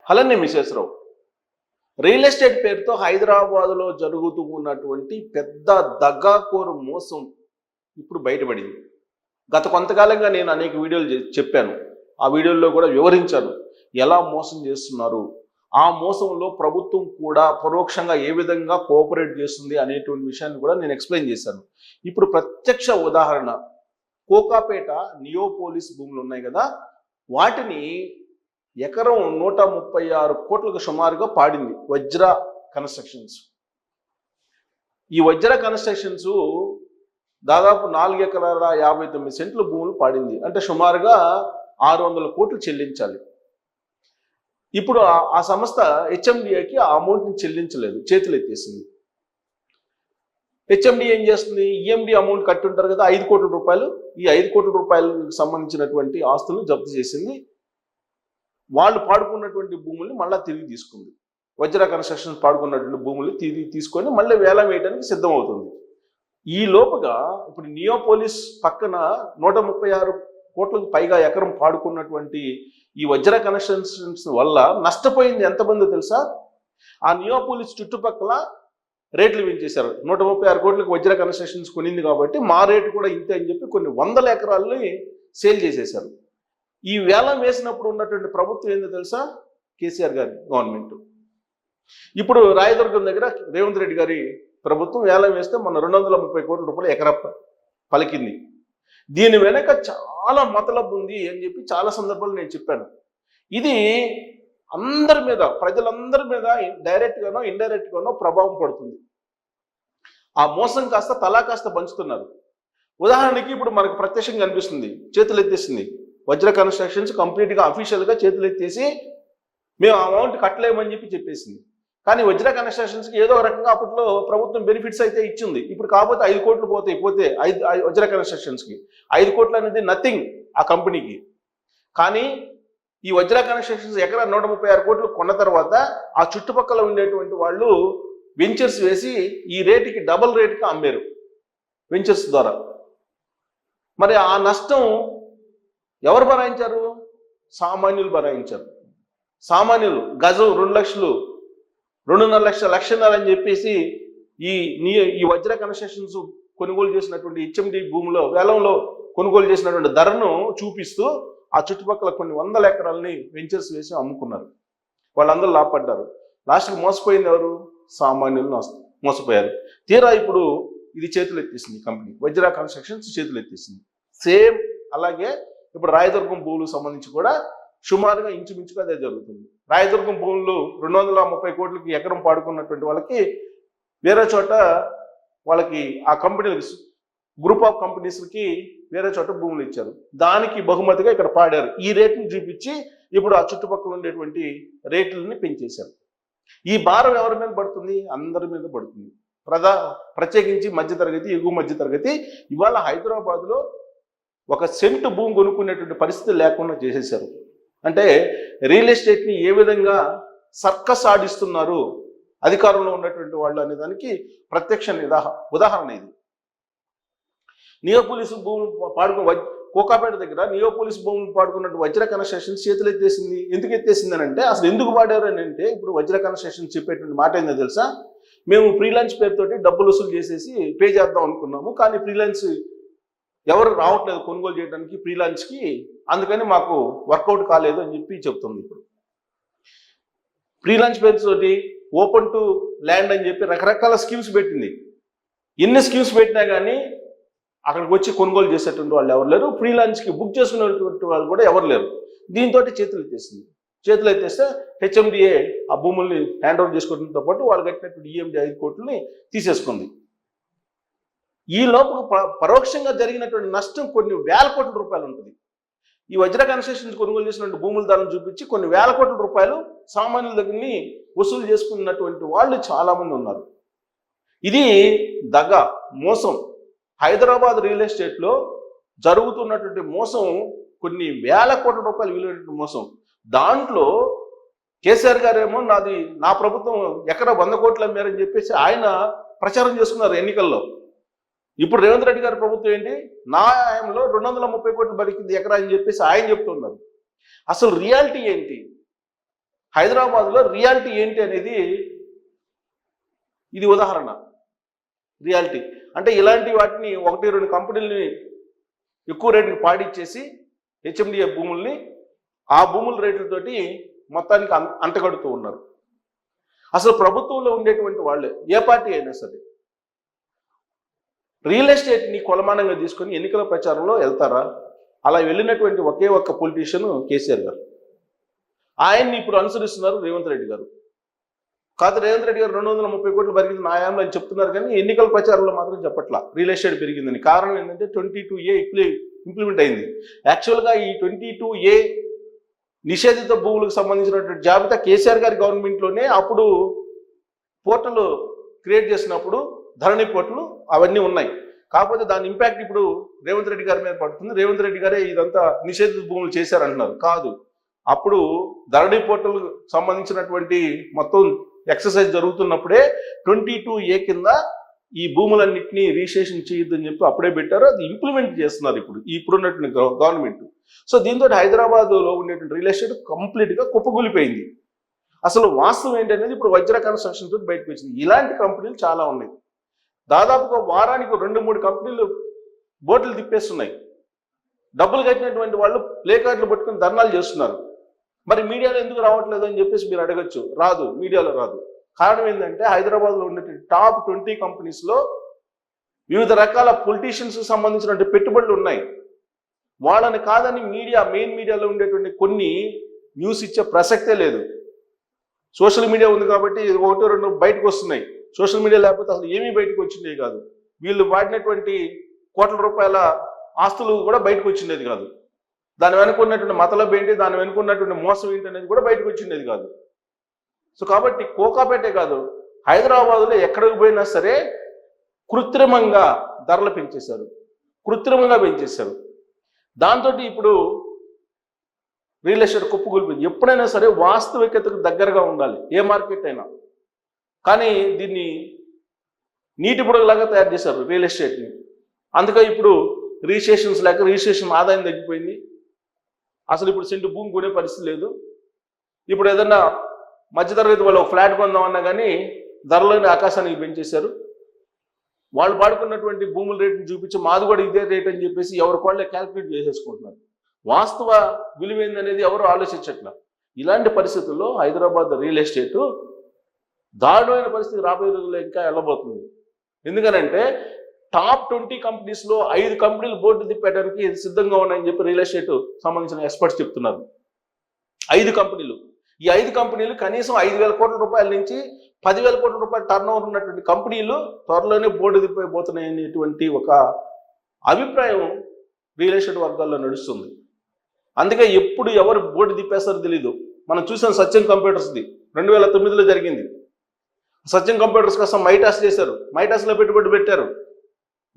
హలన్ని మిశ్వేశ్వరరావు real estate పేరుతో హైదరాబాద్లో జరుగుతూ ఉన్నటువంటి పెద్ద దగాకోరు మోసం ఇప్పుడు బయటపడింది. గత కొంతకాలంగా నేను అనేక వీడియోలు చెప్పాను. ఆ వీడియోల్లో కూడా వివరించాను ఎలా మోసం చేస్తున్నారు, ఆ మోసంలో ప్రభుత్వం కూడా పరోక్షంగా ఏ విధంగా కోఆపరేట్ చేస్తుంది అనేటువంటి విషయాన్ని కూడా నేను ఎక్స్ప్లెయిన్ చేశాను. ఇప్పుడు ప్రత్యక్ష ఉదాహరణ కోకాపేట నియోపోలిస్ భూములు ఉన్నాయి కదా, వాటిని ఎకరం 136 కోట్లకు సుమారుగా పాడింది వజ్ర కన్స్ట్రక్షన్స్. ఈ వజ్ర కన్స్ట్రక్షన్స్ దాదాపు 4 ఎకరాల 59 సెంట్ల భూములు పాడింది. అంటే సుమారుగా 600 కోట్లు చెల్లించాలి. ఇప్పుడు ఆ సంస్థ హెచ్ఎండిఏకి ఆ అమౌంట్ని చెల్లించలేదు, చేతులు ఎత్తేసింది. హెచ్ఎండి ఏం చేస్తుంది, ఈఎండి అమౌంట్ కట్టి ఉంటారు కదా 5 కోట్ల రూపాయలు, ఈ 5 కోట్ల రూపాయలకు సంబంధించినటువంటి ఆస్తులను జప్తు చేసింది. వాళ్ళు పాడుకున్నటువంటి భూముల్ని మళ్ళీ తిరిగి తీసుకుంది. వజ్ర కన్స్ట్రక్షన్స్ పాడుకున్నటువంటి భూముల్ని తిరిగి తీసుకొని మళ్ళీ వేలం వేయడానికి సిద్ధమవుతుంది. ఈ లోపుగా ఇప్పుడు నియోపోలిస్ పక్కన 136 కోట్లకు పైగా ఎకరం పాడుకున్నటువంటి ఈ వజ్ర కన్స్ట్రక్షన్స్ వల్ల నష్టపోయింది ఎంతమంది తెలుసా? ఆ నియోపోలిస్ చుట్టుపక్కల రేట్లు పెంచేశారు. 136 కోట్లకు వజ్ర కన్స్ట్రక్షన్స్ కొనింది కాబట్టి మా రేటు కూడా ఇంతే అని చెప్పి కొన్ని వందల ఎకరాలని సేల్ చేసేశారు. ఈ వేలం వేసినప్పుడు ఉన్నటువంటి ప్రభుత్వం ఏందో తెలుసా? కేసీఆర్ గారి గవర్నమెంట్. ఇప్పుడు రాయదుర్గం దగ్గర రేవంత్ రెడ్డి గారి ప్రభుత్వం వేలం వేస్తే మొన్న 230 కోట్ల రూపాయలు ఎకరా పలికింది. దీని వెనక చాలా మతలబు ఉంది అని చెప్పి చాలా సందర్భాలు నేను చెప్పాను. ఇది అందరి మీద, ప్రజలందరి మీద డైరెక్ట్గానో ఇండైరెక్ట్గానో ప్రభావం పడుతుంది. ఆ మోసం కాస్త తలా కాస్త పంచుతున్నారు. ఉదాహరణకి ఇప్పుడు మనకు ప్రత్యక్షంగా కనిపిస్తుంది, చేతులు ఎత్తేసింది వజ్ర కన్స్ట్రక్షన్స్ కంప్లీట్గా అఫీషియల్గా చేతులు ఎత్తేసి మేము అమౌంట్ కట్టలేమని చెప్పేసింది. కానీ వజ్ర కన్స్ట్రక్షన్స్కి ఏదో రకంగా అప్పట్లో ప్రభుత్వం బెనిఫిట్స్ అయితే ఇచ్చింది. ఇప్పుడు కాకపోతే 5 కోట్లు పోతే వజ్ర కన్స్ట్రక్షన్స్కి 5 కోట్లు అనేది నథింగ్ ఆ కంపెనీకి. కానీ ఈ వజ్ర కన్స్ట్రక్షన్స్ ఎకరా 136 కోట్లు కొన్న తర్వాత ఆ చుట్టుపక్కల ఉండేటువంటి వాళ్ళు వెంచర్స్ వేసి ఈ రేటుకి డబుల్ రేటుకి అమ్మారు వెంచర్స్ ద్వారా. మరి ఆ నష్టం ఎవరు భరాయించారు? సామాన్యులు భరాయించారు. సామాన్యులు గజం 2 లక్షలు, 2.5 లక్షలు, 1.5 అని చెప్పేసి ఈ వజ్ర కన్స్ట్రక్షన్స్ కొనుగోలు చేసినటువంటి హెచ్ఎండి భూమిలో వేలంలో కొనుగోలు చేసినటువంటి ధరను చూపిస్తూ ఆ చుట్టుపక్కల కొన్ని వందల ఎకరాలని వెంచర్స్ వేసి అమ్ముకున్నారు. వాళ్ళందరూ లాభపడ్డారు. లాస్ట్కి మోసపోయింది ఎవరు? సామాన్యులు మోసపోయారు. తీరా ఇప్పుడు ఇది చేతులు ఎత్తేసింది కంపెనీ, వజ్ర కన్స్ట్రక్షన్స్ చేతులు ఎత్తేసింది. సేమ్ అలాగే ఇప్పుడు రాయదుర్గం భూములకు సంబంధించి కూడా సుమారుగా ఇంచుమించుగా అదే జరుగుతుంది. రాయదుర్గం భూములు 230 కోట్లకి ఎకరం పాడుకున్నటువంటి వాళ్ళకి వేరే చోట వాళ్ళకి ఆ కంపెనీలకి గ్రూప్ ఆఫ్ కంపెనీస్కి వేరే చోట భూములు ఇచ్చారు. దానికి బహుమతిగా ఇక్కడ పాడారు. ఈ రేట్ని చూపించి ఇప్పుడు ఆ చుట్టుపక్కల ఉండేటువంటి రేట్లని పెంచేశారు. ఈ భారం ఎవరి మీద పడుతుంది? అందరి మీద పడుతుంది. ప్రత్యేకించి మధ్యతరగతి, ఎగువ మధ్యతరగతి ఇవాళ హైదరాబాద్లో 1 సెంటు భూమి కొనుక్కునేటువంటి పరిస్థితి లేకుండా చేసేశారు. అంటే రియల్ ఎస్టేట్ని ఏ విధంగా సర్కస్ ఆడిస్తున్నారు అధికారంలో ఉన్నటువంటి వాళ్ళు అనే దానికి ప్రత్యక్ష ఉదాహరణ ఇది. నియోపోలిస్ భూములు కోకాపేట దగ్గర నియోపోలిస్ భూములు పాడుకున్నట్టు వజ్ర కన్స్ట్రక్షన్స్ చేతులు ఎత్తేసింది. ఎందుకు ఎత్తేసింది అని అంటే, అసలు ఎందుకు పాడారు అని అంటే, ఇప్పుడు వజ్ర కన్స్ట్రక్షన్స్ చెప్పేటువంటి మాట ఏందో తెలుసా? మేము ఫ్రీలాన్స్ పేరుతోటి డబ్బులు వసూలు చేసేసి పే చేద్దాం అనుకున్నాము, కానీ ఫ్రీలాన్స్ ఎవరు రావట్లేదు కొనుగోలు చేయడానికి ఫ్రీలాన్స్కి, అందుకని మాకు వర్కౌట్ కాలేదు అని చెప్పి చెప్తుంది. ఇప్పుడు ఫ్రీలాన్స్ పేరుతోటి ఓపెన్ టు ల్యాండ్ అని చెప్పి రకరకాల స్కీమ్స్ పెట్టింది. ఎన్ని స్కీమ్స్ పెట్టినా కానీ అక్కడికి వచ్చి కొనుగోలు చేసేటువంటి వాళ్ళు ఎవరు లేరు, ఫ్రీలాన్స్కి బుక్ చేసుకునేటువంటి వాళ్ళు కూడా ఎవరు లేరు. దీంతో చేతులు ఎత్తేసింది. చేతులు ఎత్తేస్తే హెచ్ఎండిఏ ఆ భూముల్ని హ్యాండ్ ఓవర్ చేసుకోవడంతో పాటు వాళ్ళు కట్టినటువంటి ఈఎండి 5 కోట్లని తీసేసుకుంది. ఈ లోపు పరోక్షంగా జరిగినటువంటి నష్టం కొన్ని వేల కోట్ల రూపాయలు ఉంటుంది. ఈ వజ్ర కన్స్ట్రక్షన్స్ కొనుగోలు చేసినటువంటి భూముల ధరను చూపించి కొన్ని వేల కోట్ల రూపాయలు సామాన్యుల దగ్గరని వసూలు చేసుకున్నటువంటి వాళ్ళు చాలామంది ఉన్నారు. ఇది దగ, మోసం. హైదరాబాద్ రియల్ ఎస్టేట్లో జరుగుతున్నటువంటి మోసం కొన్ని వేల కోట్ల రూపాయలు విలువైనటువంటి మోసం. దాంట్లో కేసీఆర్ గారేమో నా ప్రభుత్వం ఎకరా 100 కోట్లు అమ్మారని చెప్పేసి ఆయన ప్రచారం చేసుకున్నారు ఎన్నికల్లో. ఇప్పుడు రేవంత్ రెడ్డి గారి ప్రభుత్వం ఏంటి, నా హయాంలో 230 కోట్లు బలికింది ఎకరా అని చెప్పేసి ఆయన చెప్తున్నారు. అసలు రియాలిటీ ఏంటి? హైదరాబాద్లో రియాలిటీ ఏంటి అనేది ఇది ఉదాహరణ. రియాలిటీ అంటే ఇలాంటి వాటిని 1-2 కంపెనీలని ఎక్కువ రేటుకి పాడిచ్చేసి హెచ్ఎండిఏ భూముల్ని ఆ భూముల రేట్లతోటి మొత్తానికి అంటగడుతూ ఉన్నారు. అసలు ప్రభుత్వంలో ఉండేటువంటి వాళ్ళే, ఏ పార్టీ అయినా సరే, రియల్ ఎస్టేట్ని కొలమానంగా తీసుకొని ఎన్నికల ప్రచారంలో వెళ్తారా? అలా వెళ్ళినటువంటి ఒకే ఒక్క పొలిటీషియన్ కేసీఆర్ గారు. ఆయన్ని ఇప్పుడు అనుసరిస్తున్నారు రేవంత్ రెడ్డి గారు. కాదు, రేవంత్ రెడ్డి గారు 230 కోట్లు పెరిగింది నా హయాంలో అని చెప్తున్నారు, కానీ ఎన్నికల ప్రచారంలో మాత్రం చెప్పట్లా రియల్ ఎస్టేట్ పెరిగిందని. కారణం ఏంటంటే 22A ఇంప్లిమెంట్ అయింది. యాక్చువల్గా ఈ 22A నిషేధిత భూములకు సంబంధించినటువంటి జాబితా కేసీఆర్ గారి గవర్నమెంట్లోనే అప్పుడు పోర్టల్ క్రియేట్ చేసినప్పుడు ధరణి పోర్టల్ అవన్నీ ఉన్నాయి. కాకపోతే దాని ఇంపాక్ట్ ఇప్పుడు రేవంత్ రెడ్డి గారి మీద పడుతుంది. రేవంత్ రెడ్డి గారే ఇదంతా నిషేధిత భూములు చేశారంటున్నారు. కాదు, అప్పుడు ధరణి పోర్టల్ సంబంధించినటువంటి మొత్తం ఎక్సర్సైజ్ జరుగుతున్నప్పుడే 22A కింద ఈ భూములన్నింటినీ రిజిస్ట్రేషన్ చేయొద్దని చెప్పి అప్పుడే పెట్టారు. అది ఇంప్లిమెంట్ చేస్తున్నారు ఇప్పుడున్నటువంటి గవర్నమెంట్. సో దీంతో హైదరాబాద్లో ఉండేటువంటి రియల్ ఎస్టేట్ కంప్లీట్గా కుప్పగూలిపోయింది. అసలు వాస్తవం ఏంటనేది ఇప్పుడు వజ్ర కన్స్ట్రక్షన్ తోటి బయటకు వచ్చింది. ఇలాంటి కంపెనీలు చాలా ఉన్నాయి. దాదాపుగా వారానికి 2-3 కంపెనీలు బోట్లు తిప్పేస్తున్నాయి. డబ్బులు కట్టినటువంటి వాళ్ళు ప్లే కార్డులు పట్టుకుని ధర్నాలు చేస్తున్నారు. మరి మీడియాలో ఎందుకు రావట్లేదు అని చెప్పేసి మీరు అడగచ్చు. రాదు, మీడియాలో రాదు. కారణం ఏంటంటే హైదరాబాద్లో ఉన్నటువంటి టాప్ 20 కంపెనీస్లో వివిధ రకాల పొలిటీషియన్స్ సంబంధించినటువంటి పెట్టుబడులు ఉన్నాయి. వాళ్ళని కాదని మెయిన్ మీడియాలో ఉండేటువంటి కొన్ని న్యూస్ ఇచ్చే ప్రసక్తే లేదు. సోషల్ మీడియా ఉంది కాబట్టి 1-2 బయటకు వస్తున్నాయి. సోషల్ మీడియా లేకపోతే అసలు ఏమీ బయటకు వచ్చిండే కాదు. వీళ్ళు వాడినటువంటి కోట్ల రూపాయల ఆస్తులు కూడా బయటకు వచ్చిండేది కాదు. దాని వెనుకున్నటువంటి మతలబ్ ఏంటి, దాని వెనుకున్నటువంటి మోసం ఏంటి అనేది కూడా బయటకు వచ్చిండేది కాదు. సో కాబట్టి కోకాపేటే కాదు, హైదరాబాద్లో ఎక్కడికి పోయినా సరే కృత్రిమంగా ధరలు పెంచేశారు. దాంతో ఇప్పుడు రియల్ ఎస్టేట్ కుప్పకూలిపోయింది. ఎప్పుడైనా సరే వాస్తవికతకు దగ్గరగా ఉండాలి ఏ మార్కెట్ అయినా. కానీ దీన్ని నీటి బుడగలాగా తయారు చేశారు రియల్ ఎస్టేట్ని. అందుకే ఇప్పుడు రిజిస్ట్రేషన్స్ లేక రిజిస్ట్రేషన్ ఆదాయం తగ్గిపోయింది. అసలు ఇప్పుడు సెంటు భూమి కొనే పరిస్థితి లేదు. ఇప్పుడు ఏదన్నా మధ్యతరగతి వాళ్ళు ఒక ఫ్లాట్ కొందామన్నా కానీ ధరలోని ఆకాశానికి పెంచేశారు. వాళ్ళు పాడుకున్నటువంటి భూముల రేటుని చూపించి మాది కూడా ఇదే రేట్ అని చెప్పేసి ఎవరికి వాళ్ళే క్యాల్కులేట్ చేసేసుకుంటున్నారు. వాస్తవ విలువైందనేది ఎవరు ఆలోచించట్లా. ఇలాంటి పరిస్థితుల్లో హైదరాబాద్ రియల్ ఎస్టేటు దారుణమైన పరిస్థితి రాబోయే రోజుల్లో ఇంకా వెళ్ళబోతుంది. ఎందుకనంటే టాప్ 20 కంపెనీస్లో 5 కంపెనీలు బోర్డు తిప్పేయడానికి సిద్ధంగా ఉన్నాయని చెప్పి రియల్ ఎస్టేట్ సంబంధించిన ఎక్స్పర్ట్స్ చెప్తున్నారు. 5 కంపెనీలు. ఈ 5 కంపెనీలు కనీసం 5,000 కోట్ల రూపాయల నుంచి 10,000 కోట్ల రూపాయల టర్న్ ఓవర్ ఉన్నటువంటి కంపెనీలు త్వరలోనే బోర్డు తిప్పైపోతున్నాయి అనేటువంటి ఒక అభిప్రాయం రియల్ ఎస్టేట్ వర్గాల్లో నడుస్తుంది. అందుకే ఎప్పుడు ఎవరు బోర్డు తిప్పేస్తారో తెలీదు. మనం చూసాం సత్యం కంప్యూటర్స్ది 2009లో జరిగింది. సత్యం కంప్యూటర్స్ కోసం మైటాస్ చేశారు, మైటాస్లో పెట్టుబడి పెట్టారు,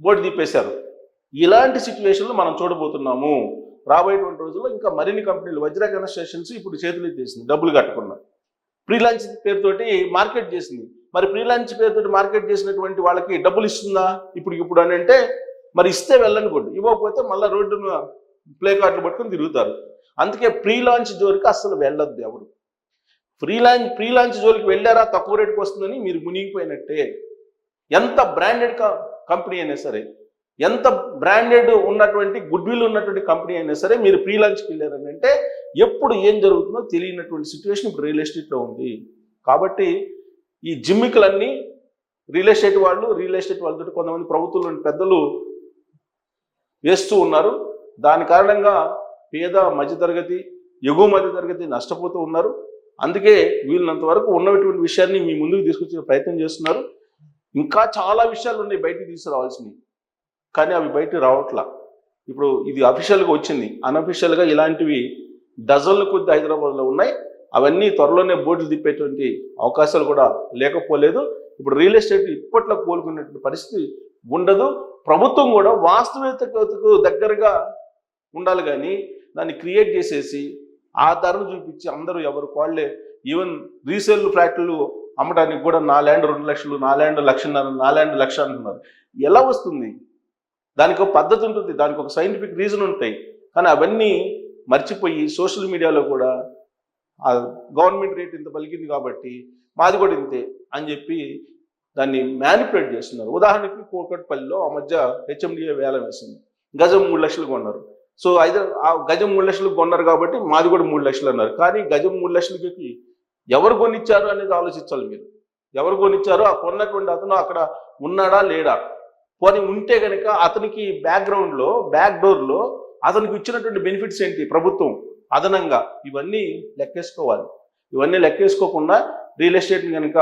బోర్డు తిప్పేశారు. ఇలాంటి సిచ్యువేషన్లు మనం చూడబోతున్నాము. రాబోయేటువంటి రోజుల్లో ఇంకా మరిన్ని కంపెనీలు వజ్ర కన్స్ట్రక్షన్స్ ఇప్పుడు చేతులు ఎత్తేసింది డబ్బులు కట్టకుండా. ప్రీలాంచ్ పేరుతోటి మార్కెట్ చేసింది. మరి ప్రీలాంచ్ పేరుతోటి మార్కెట్ చేసినటువంటి వాళ్ళకి డబ్బులు ఇస్తుందా ఇప్పుడు అని అంటే మరి ఇస్తే వెళ్ళనుకోండి, ఇవ్వకపోతే మళ్ళీ రోడ్డును ప్లే కార్డులు పట్టుకొని తిరుగుతారు. అందుకే ప్రీలాంచ్ జోలికి అస్సలు వెళ్ళొద్దు ఎవరు. ప్రీలాంచ్ జోలికి వెళ్ళారా తక్కువ రేటుకి వస్తుందని మీరు మునిగిపోయినట్టే. ఎంత బ్రాండెడ్ కంపెనీ అయినా సరే, ఎంత బ్రాండెడ్ ఉన్నటువంటి గుడ్ విల్ ఉన్నటువంటి కంపెనీ అయినా సరే మీరు ప్రీలాంచ్కి వెళ్ళారని అంటే ఎప్పుడు ఏం జరుగుతుందో తెలియనటువంటి సిచ్యువేషన్ ఇప్పుడు రియల్ ఎస్టేట్లో ఉంది. కాబట్టి ఈ జిమ్మికలన్నీ రియల్ ఎస్టేట్ వాళ్ళతో కొంతమంది ప్రభుత్వంలోని పెద్దలు వేస్తూ ఉన్నారు. దాని కారణంగా పేద మధ్యతరగతి, ఎగువ మధ్యతరగతి నష్టపోతూ ఉన్నారు. అందుకే వీళ్ళంత వరకు ఉన్నటువంటి విషయాన్ని మీ ముందుకు తీసుకొచ్చే ప్రయత్నం చేస్తున్నారు. ఇంకా చాలా విషయాలు ఉన్నాయి బయటికి తీసుకురావాల్సినవి, కానీ అవి బయటకు రావట్లా. ఇప్పుడు ఇది అఫీషియల్గా వచ్చింది, అన్అఫీషియల్గా ఇలాంటివి డజన్ల కొద్ది హైదరాబాద్లో ఉన్నాయి. అవన్నీ త్వరలోనే బోర్డులు తిప్పేటువంటి అవకాశాలు కూడా లేకపోలేదు. ఇప్పుడు రియల్ ఎస్టేట్ ఇప్పట్లో కోలుకున్నటువంటి పరిస్థితి ఉండదు. ప్రభుత్వం కూడా వాస్తవికతకు దగ్గరగా ఉండాలి, కానీ దాన్ని క్రియేట్ చేసేసి ఆ ధరను చూపించి అందరూ ఎవరు వాళ్ళే ఈవెన్ రీసేల్ ఫ్లాట్లు అమ్మడానికి కూడా నా ల్యాండ్ 2 లక్షలు, నా ల్యాండ్ 1,500,000, నా ల్యాండ్ 1,00,000 అంటున్నారు. ఎలా వస్తుంది? దానికి ఒక పద్ధతి ఉంటుంది, దానికి ఒక సైంటిఫిక్ రీజన్ ఉంటాయి. కానీ అవన్నీ మర్చిపోయి సోషల్ మీడియాలో కూడా ఆ గవర్నమెంట్ రేట్ ఇంత పలికింది కాబట్టి మాది కూడా ఇంతే అని చెప్పి దాన్ని మ్యానిపులేట్ చేస్తున్నారు. ఉదాహరణకి కూకట్పల్లిలో ఆ మధ్య హెచ్ఎండిఏ వేలం వేసింది, గజం 3 లక్షలు కొన్నారు. సో అయితే ఆ గజం 3 లక్షలకు కొన్నారు కాబట్టి మాది కూడా 3 లక్షలు అన్నారు. కానీ గజం 3 లక్షలకి ఎవరు కొనిచ్చారు అనేది ఆలోచించాలి మీరు. ఎవరు కొనిచ్చారో ఆ కొన్నటువంటి అతను అక్కడ ఉన్నాడా లేడా, పోనీ ఉంటే కనుక అతనికి బ్యాక్గ్రౌండ్లో బ్యాక్ డోర్లో అతనికి ఇచ్చినటువంటి బెనిఫిట్స్ ఏంటి ప్రభుత్వం అదనంగా, ఇవన్నీ లెక్కేసుకోవాలి. ఇవన్నీ లెక్కేసుకోకుండా రియల్ ఎస్టేట్ని కనుక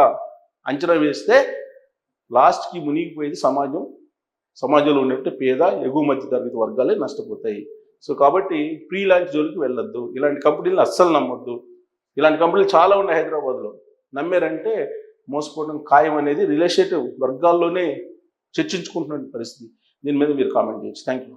అంచనా వేస్తే లాస్ట్కి మునిగిపోయేది సమాజంలో ఉన్నట్టు పేద ఎగువ మధ్య తరగతి వర్గాలే నష్టపోతాయి. సో కాబట్టి ప్రీ లాంచ్ జోలికి వెళ్ళొద్దు, ఇలాంటి కంపెనీలు అస్సలు నమ్మొద్దు. ఇలాంటి కంపెనీలు చాలా ఉన్నాయి హైదరాబాద్లో, నమ్మారంటే మోసపోవడం ఖాయం అనేది రియల్ ఎస్టేట్ వర్గాల్లోనే చర్చించుకుంటున్న పరిస్థితి. దీని మీద మీరు కామెంట్ చేయొచ్చు. Thank you.